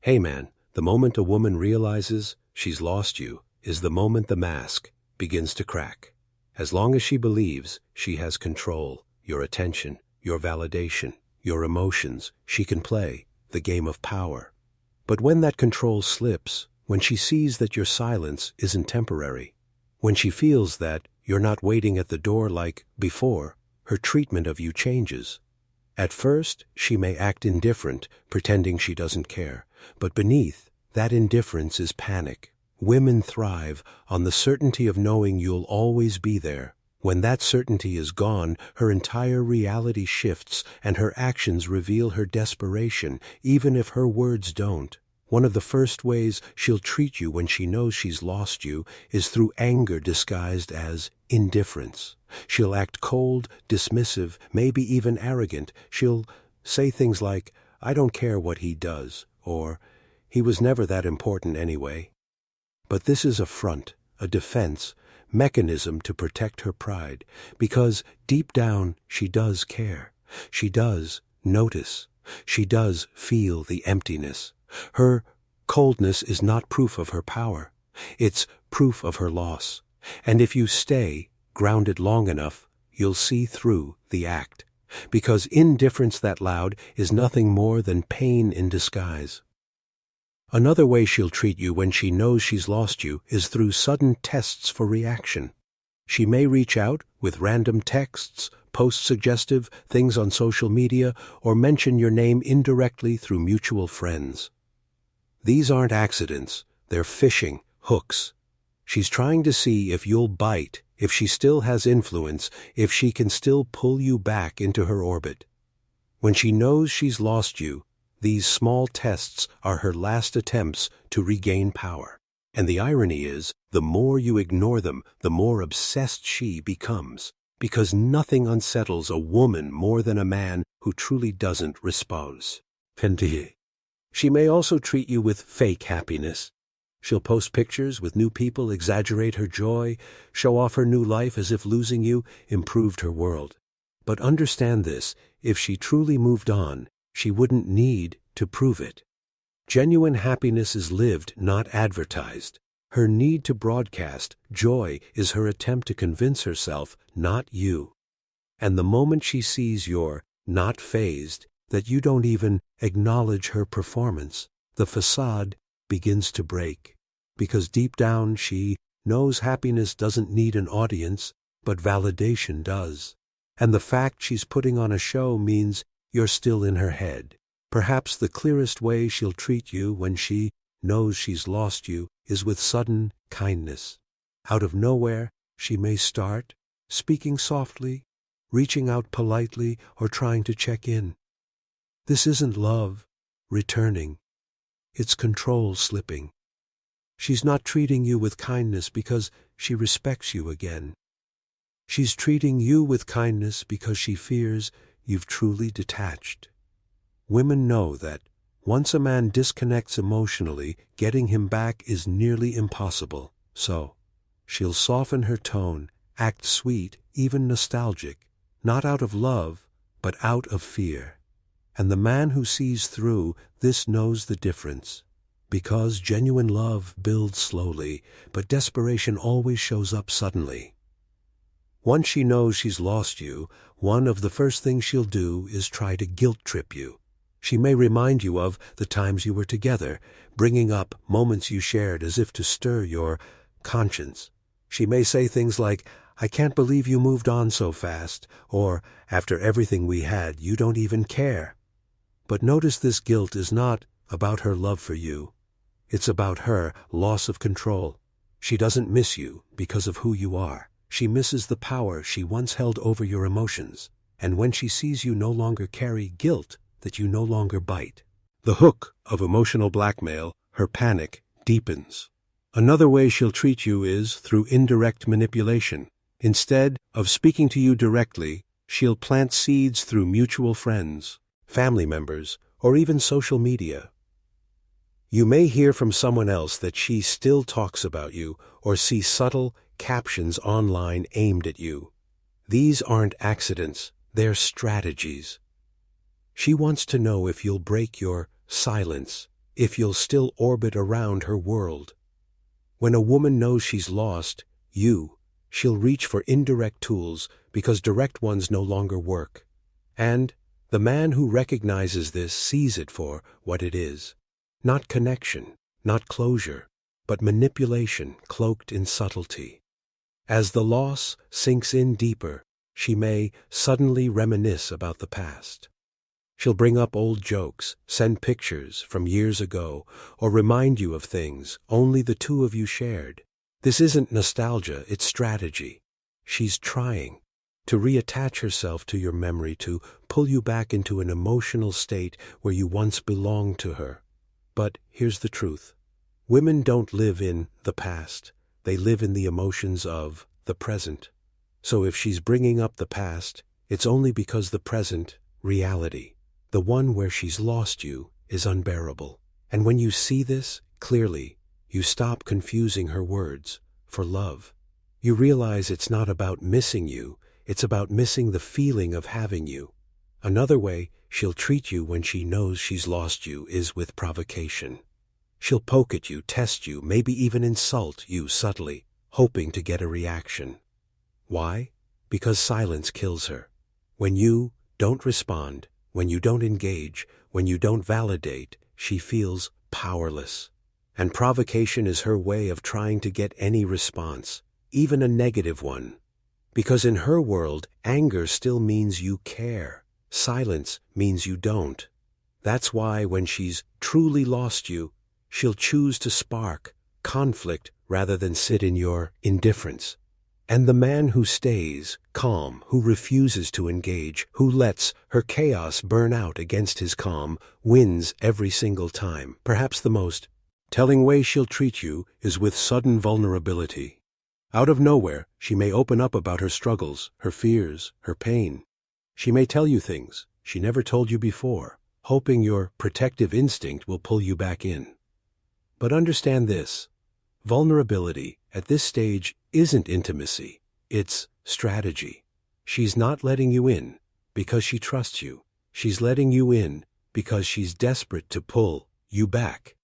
Hey man, the moment a woman realizes she's lost you is the moment the mask begins to crack. As long as she believes she has control, your attention, your validation, your emotions, she can play the game of power. But when that control slips, when she sees that your silence isn't temporary, when she feels that you're not waiting at the door like before, her treatment of you changes. At first, she may act indifferent, pretending she doesn't care. But beneath that indifference is panic. Women thrive on the certainty of knowing you'll always be there. When that certainty is gone, her entire reality shifts and her actions reveal her desperation, even if her words don't. One of the first ways she'll treat you when she knows she's lost you is through anger disguised as indifference. She'll act cold, dismissive, maybe even arrogant. She'll say things like, "I don't care what he does," or "He was never that important anyway." But this is a front, a defense, mechanism to protect her pride, because deep down she does care. She does notice. She does feel the emptiness. Her coldness is not proof of her power. It's proof of her loss. And if you stay grounded long enough, you'll see through the act. Because indifference that loud is nothing more than pain in disguise. Another way she'll treat you when she knows she's lost you is through sudden tests for reaction. She may reach out with random texts, post suggestive things on social media, or mention your name indirectly through mutual friends. These aren't accidents, they're fishing hooks. She's trying to see if you'll bite, if she still has influence, if she can still pull you back into her orbit. When she knows she's lost you, these small tests are her last attempts to regain power. And the irony is, the more you ignore them, the more obsessed she becomes. Because nothing unsettles a woman more than a man who truly doesn't respond. She may also treat you with fake happiness. She'll post pictures with new people, exaggerate her joy, show off her new life as if losing you improved her world. But understand this, if she truly moved on, she wouldn't need to prove it. Genuine happiness is lived, not advertised. Her need to broadcast joy is her attempt to convince herself, not you. And the moment she sees you're not fazed, that you don't even acknowledge her performance, the facade begins to break. Because deep down she knows happiness doesn't need an audience, but validation does. And the fact she's putting on a show means you're still in her head. Perhaps the clearest way she'll treat you when she knows she's lost you is with sudden kindness. Out of nowhere, she may start speaking softly, reaching out politely, or trying to check in. This isn't love returning. It's control slipping. She's not treating you with kindness because she respects you again. She's treating you with kindness because she fears you've truly detached. Women know that once a man disconnects emotionally, getting him back is nearly impossible. So, she'll soften her tone, act sweet, even nostalgic, not out of love, but out of fear. And the man who sees through this knows the difference. Because genuine love builds slowly, but desperation always shows up suddenly. Once she knows she's lost you, one of the first things she'll do is try to guilt-trip you. She may remind you of the times you were together, bringing up moments you shared as if to stir your conscience. She may say things like, "I can't believe you moved on so fast," or, "After everything we had, you don't even care." But notice this guilt is not about her love for you. It's about her loss of control. She doesn't miss you because of who you are. She misses the power she once held over your emotions. And when she sees you no longer carry guilt, that you no longer bite. The hook of emotional blackmail, her panic, deepens. Another way she'll treat you is through indirect manipulation. Instead of speaking to you directly, she'll plant seeds through mutual friends, family members, or even social media. You may hear from someone else that she still talks about you, or see subtle captions online aimed at you. These aren't accidents, they're strategies. She wants to know if you'll break your silence, if you'll still orbit around her world. When a woman knows she's lost she'll reach for indirect tools because direct ones no longer work. And the man who recognizes this sees it for what it is. Not connection, not closure, but manipulation cloaked in subtlety. As the loss sinks in deeper, she may suddenly reminisce about the past. She'll bring up old jokes, send pictures from years ago, or remind you of things only the two of you shared. This isn't nostalgia, it's strategy. She's trying to reattach herself to your memory, to pull you back into an emotional state where you once belonged to her. But here's the truth. Women don't live in the past. They live in the emotions of the present. So if she's bringing up the past, it's only because the present reality, the one where she's lost you, is unbearable. And when you see this clearly, you stop confusing her words for love. You realize it's not about missing you, it's about missing the feeling of having you. Another way she'll treat you when she knows she's lost you is with provocation. She'll poke at you, test you, maybe even insult you subtly, hoping to get a reaction. Why? Because silence kills her. When you don't respond, when you don't engage, when you don't validate, she feels powerless. And provocation is her way of trying to get any response, even a negative one. Because in her world, anger still means you care. Silence means you don't. That's why when she's truly lost you, she'll choose to spark conflict rather than sit in your indifference. And the man who stays calm, who refuses to engage, who lets her chaos burn out against his calm, wins every single time. Perhaps the most telling way she'll treat you is with sudden vulnerability. Out of nowhere, she may open up about her struggles, her fears, her pain. She may tell you things she never told you before, hoping your protective instinct will pull you back in. But understand this: vulnerability at this stage isn't intimacy, it's strategy. She's not letting you in because she trusts you. She's letting you in because she's desperate to pull you back.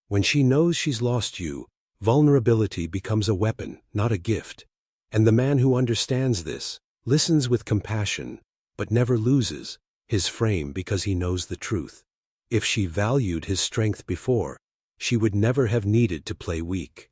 When she knows she's lost you, vulnerability becomes a weapon, not a gift. And the man who understands this listens with compassion, but never loses his frame because he knows the truth. If she valued his strength before, she would never have needed to play weak.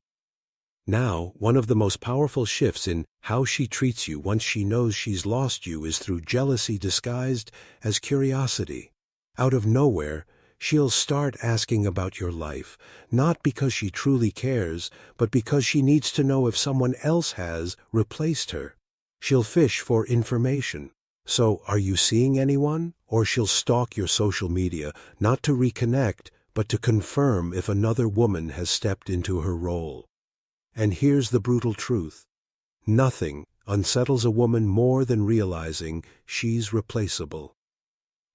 Now, one of the most powerful shifts in how she treats you once she knows she's lost you is through jealousy disguised as curiosity. Out of nowhere, she'll start asking about your life, not because she truly cares, but because she needs to know if someone else has replaced her. She'll fish for information. So, are you seeing anyone? Or she'll stalk your social media, not to reconnect, but to confirm if another woman has stepped into her role. And here's the brutal truth. Nothing unsettles a woman more than realizing she's replaceable.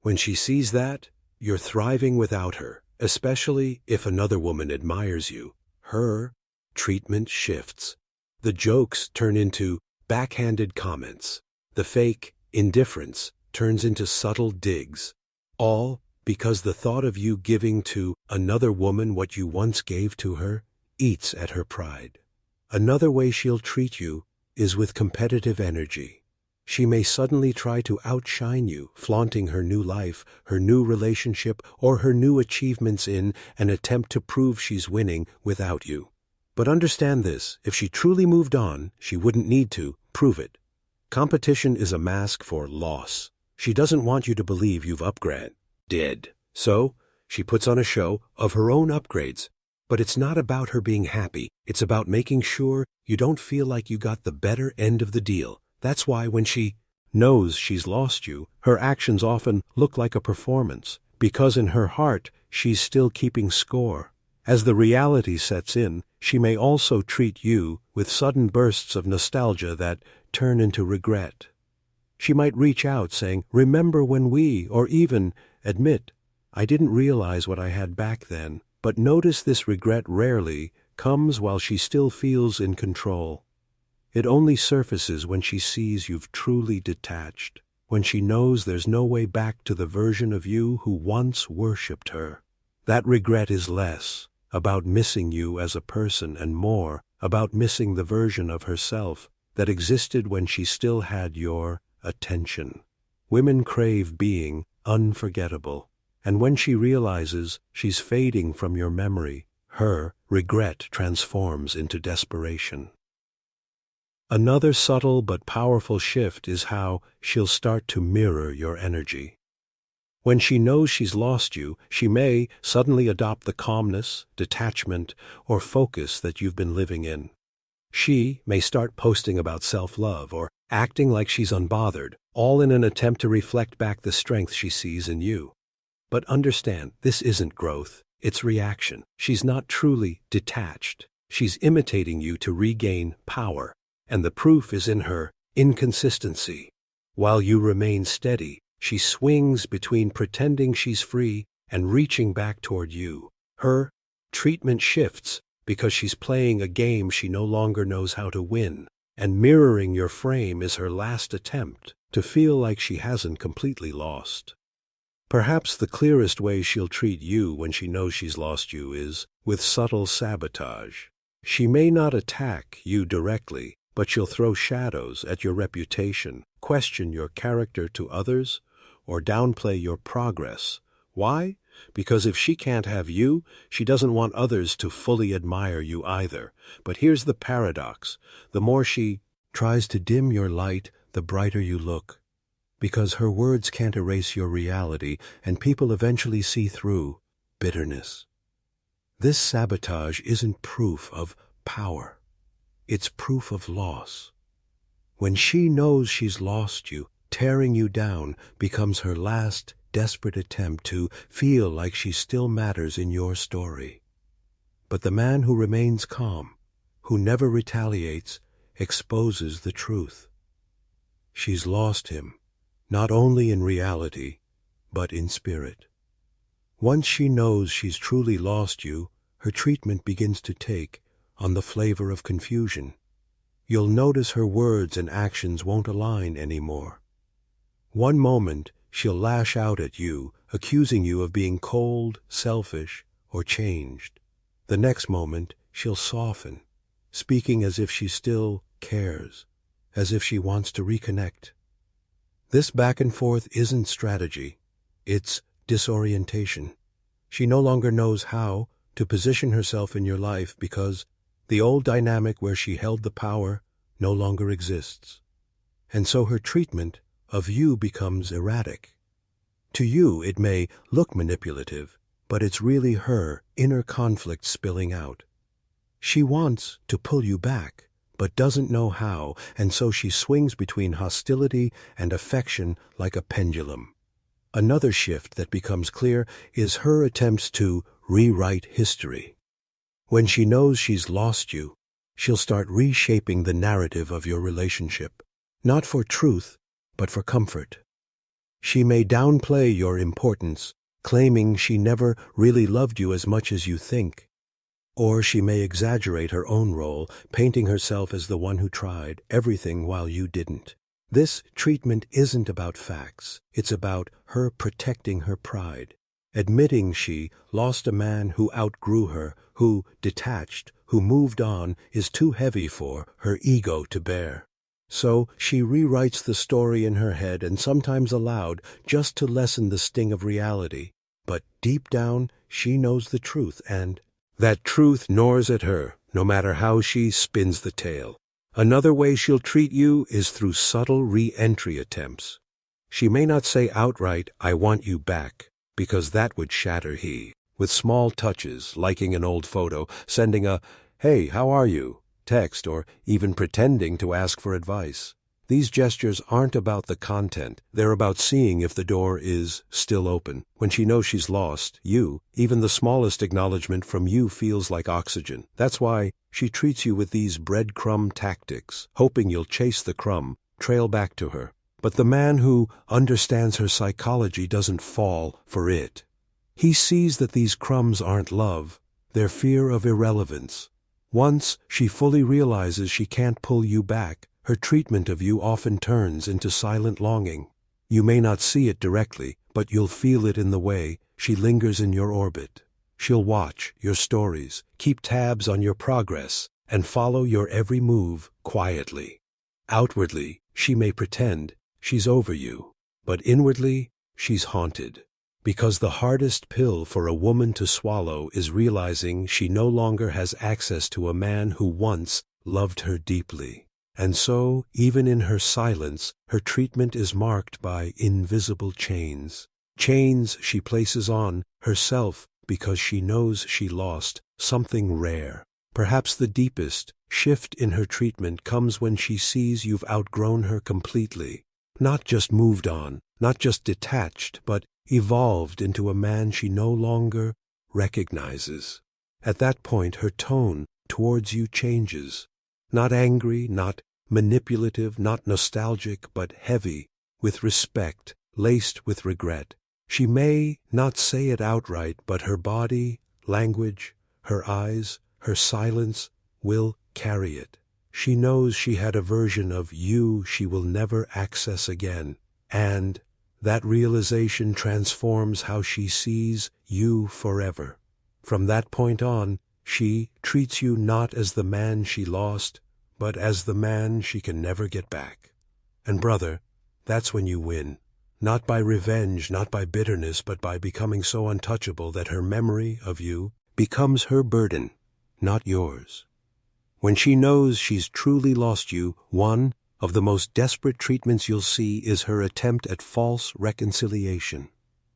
When she sees that, you're thriving without her, especially if another woman admires you. Her treatment shifts. The jokes turn into backhanded comments. The fake indifference turns into subtle digs. All because the thought of you giving to another woman what you once gave to her eats at her pride. Another way she'll treat you is with competitive energy. She may suddenly try to outshine you, flaunting her new life, her new relationship, or her new achievements in an attempt to prove she's winning without you. But understand this: if she truly moved on, she wouldn't need to prove it. Competition is a mask for loss. She doesn't want you to believe you've upgraded. So, she puts on a show of her own upgrades. But it's not about her being happy. It's about making sure you don't feel like you got the better end of the deal. That's why when she knows she's lost you, her actions often look like a performance, because in her heart, she's still keeping score. As the reality sets in, she may also treat you with sudden bursts of nostalgia that turn into regret. She might reach out saying, "Remember when we," or even admit, "I didn't realize what I had back then." But notice this regret rarely comes while she still feels in control. It only surfaces when she sees you've truly detached, when she knows there's no way back to the version of you who once worshipped her. That regret is less about missing you as a person and more about missing the version of herself that existed when she still had your attention. Women crave being unforgettable, and when she realizes she's fading from your memory, her regret transforms into desperation. Another subtle but powerful shift is how she'll start to mirror your energy. When she knows she's lost you, she may suddenly adopt the calmness, detachment, or focus that you've been living in. She may start posting about self-love or acting like she's unbothered, all in an attempt to reflect back the strength she sees in you. But understand, this isn't growth, it's reaction. She's not truly detached. She's imitating you to regain power, and the proof is in her inconsistency. While you remain steady, she swings between pretending she's free and reaching back toward you. Her treatment shifts because she's playing a game she no longer knows how to win, and mirroring your frame is her last attempt to feel like she hasn't completely lost. Perhaps the clearest way she'll treat you when she knows she's lost you is with subtle sabotage. She may not attack you directly, but she'll throw shadows at your reputation, question your character to others, or downplay your progress. Why? Because if she can't have you, she doesn't want others to fully admire you either. But here's the paradox. The more she tries to dim your light, the brighter you look. Because her words can't erase your reality, and people eventually see through bitterness. This sabotage isn't proof of power. It's proof of loss. When she knows she's lost you, tearing you down becomes her last desperate attempt to feel like she still matters in your story. But the man who remains calm, who never retaliates, exposes the truth. She's lost him, not only in reality, but in spirit. Once she knows she's truly lost you, her treatment begins to take on the flavor of confusion. You'll notice her words and actions won't align anymore. One moment, she'll lash out at you, accusing you of being cold, selfish, or changed. The next moment, she'll soften, speaking as if she still cares, as if she wants to reconnect. This back and forth isn't strategy, it's disorientation. She no longer knows how to position herself in your life because the old dynamic where she held the power no longer exists. And so her treatment of you becomes erratic. To you, it may look manipulative, but it's really her inner conflict spilling out. She wants to pull you back, but doesn't know how, and so she swings between hostility and affection like a pendulum. Another shift that becomes clear is her attempts to rewrite history. When she knows she's lost you, she'll start reshaping the narrative of your relationship, not for truth, but for comfort. She may downplay your importance, claiming she never really loved you as much as you think. Or she may exaggerate her own role, painting herself as the one who tried everything while you didn't. This treatment isn't about facts. It's about her protecting her pride, admitting she lost a man who outgrew her, who detached, who moved on, is too heavy for her ego to bear. So she rewrites the story in her head and sometimes aloud just to lessen the sting of reality. But deep down, she knows the truth, and that truth gnaws at her, no matter how she spins the tale. Another way she'll treat you is through subtle re-entry attempts. She may not say outright, "I want you back," because that would shatter he. With small touches, liking an old photo, sending a, "Hey, how are you?" text, or even pretending to ask for advice. These gestures aren't about the content. They're about seeing if the door is still open. When she knows she's lost you, even the smallest acknowledgement from you feels like oxygen. That's why she treats you with these breadcrumb tactics, hoping you'll chase the crumb, trail back to her. But the man who understands her psychology doesn't fall for it. He sees that these crumbs aren't love, they're fear of irrelevance. Once she fully realizes she can't pull you back, her treatment of you often turns into silent longing. You may not see it directly, but you'll feel it in the way she lingers in your orbit. She'll watch your stories, keep tabs on your progress, and follow your every move quietly. Outwardly, she may pretend she's over you, but inwardly, she's haunted. Because the hardest pill for a woman to swallow is realizing she no longer has access to a man who once loved her deeply. And so, even in her silence, her treatment is marked by invisible chains. Chains she places on herself because she knows she lost something rare. Perhaps the deepest shift in her treatment comes when she sees you've outgrown her completely. Not just moved on, not just detached, but evolved into a man she no longer recognizes. At that point, her tone towards you changes. Not angry, not manipulative, not nostalgic, but heavy, with respect, laced with regret. She may not say it outright, but her body, language, her eyes, her silence will carry it. She knows she had a version of you she will never access again, and that realization transforms how she sees you forever. From that point on, she treats you not as the man she lost, but as the man she can never get back. And brother, that's when you win. Not by revenge, not by bitterness, but by becoming so untouchable that her memory of you becomes her burden, not yours. When she knows she's truly lost you, one of the most desperate treatments you'll see is her attempt at false reconciliation.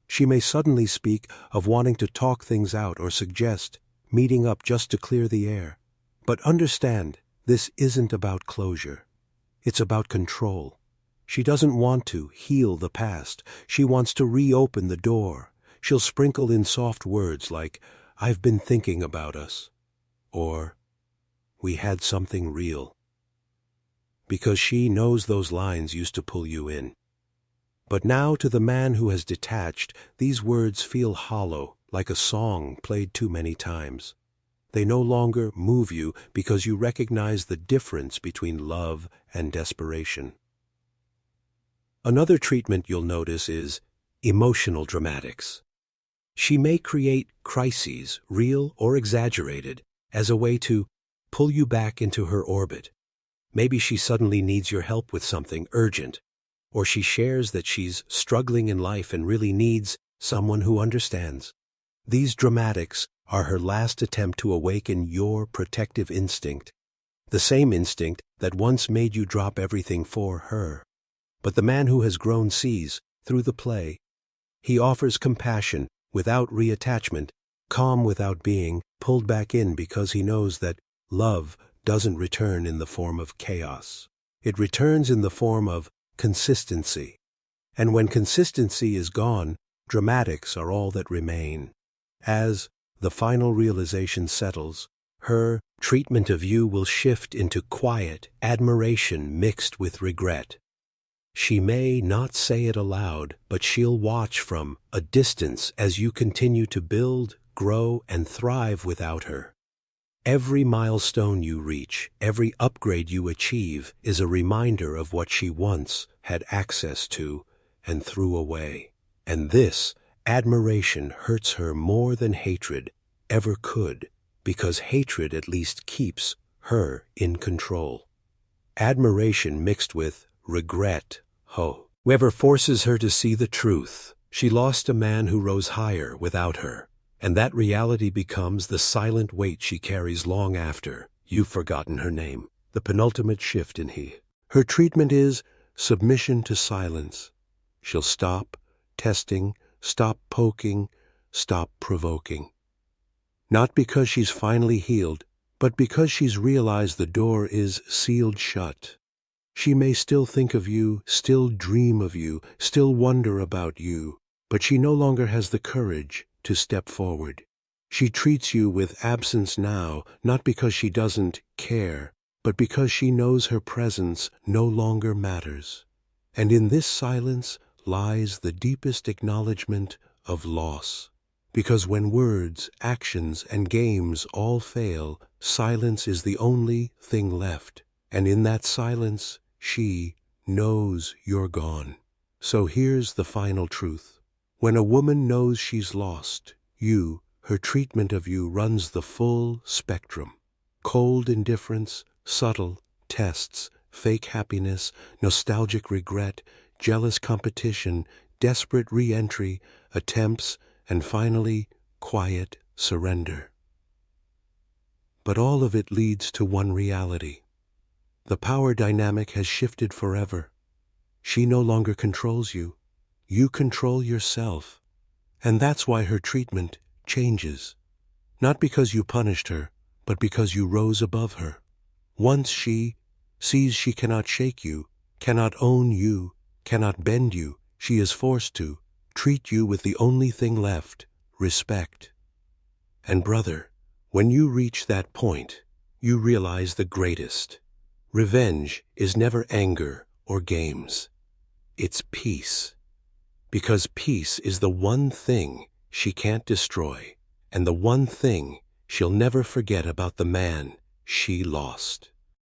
She may suddenly speak of wanting to talk things out or suggest meeting up just to clear the air. But understand, this isn't about closure. It's about control. She doesn't want to heal the past. She wants to reopen the door. She'll sprinkle in soft words like, "I've been thinking about us," or "We had something real," because she knows those lines used to pull you in. But now, to the man who has detached, these words feel hollow, like a song played too many times. They no longer move you because you recognize the difference between love and desperation. Another treatment you'll notice is emotional dramatics. She may create crises, real or exaggerated, as a way to pull you back into her orbit. Maybe she suddenly needs your help with something urgent, or she shares that she's struggling in life and really needs someone who understands. These dramatics are her last attempt to awaken your protective instinct, the same instinct that once made you drop everything for her. But the man who has grown sees through the play. He offers compassion without reattachment, calm without being pulled back in, because he knows that love doesn't return in the form of chaos. It returns in the form of consistency. And when consistency is gone, dramatics are all that remain. As the final realization settles, her treatment of you will shift into quiet admiration mixed with regret. She may not say it aloud, but she'll watch from a distance as you continue to build, grow, and thrive without her. Every milestone you reach, every upgrade you achieve, is a reminder of what she once had access to and threw away. And this admiration hurts her more than hatred ever could, because hatred at least keeps her in control. Admiration mixed with regret, whoever forces her to see the truth. She lost a man who rose higher without her, and that reality becomes the silent weight she carries long after you've forgotten her name. The penultimate shift in her treatment is submission to silence. She'll stop testing, stop poking, stop provoking. Not because she's finally healed, but because she's realized the door is sealed shut. She may still think of you, still dream of you, still wonder about you, but she no longer has the courage to step forward. She treats you with absence now, not because she doesn't care, but because she knows her presence no longer matters. And in this silence lies the deepest acknowledgement of loss. Because when words, actions, and games all fail, silence is the only thing left. And in that silence, she knows you're gone. So here's the final truth. When a woman knows she's lost, you her treatment of you runs the full spectrum. Cold indifference, subtle tests, fake happiness, nostalgic regret, jealous competition, desperate re-entry, attempts, and finally, quiet surrender. But all of it leads to one reality. The power dynamic has shifted forever. She no longer controls you. You control yourself. And that's why her treatment changes. Not because you punished her, but because you rose above her. Once she sees she cannot shake you, cannot own you, cannot bend you, she is forced to treat you with the only thing left, respect. And brother, when you reach that point, you realize the greatest. Revenge is never anger or games. It's peace. Because peace is the one thing she can't destroy, and the one thing she'll never forget about the man she lost.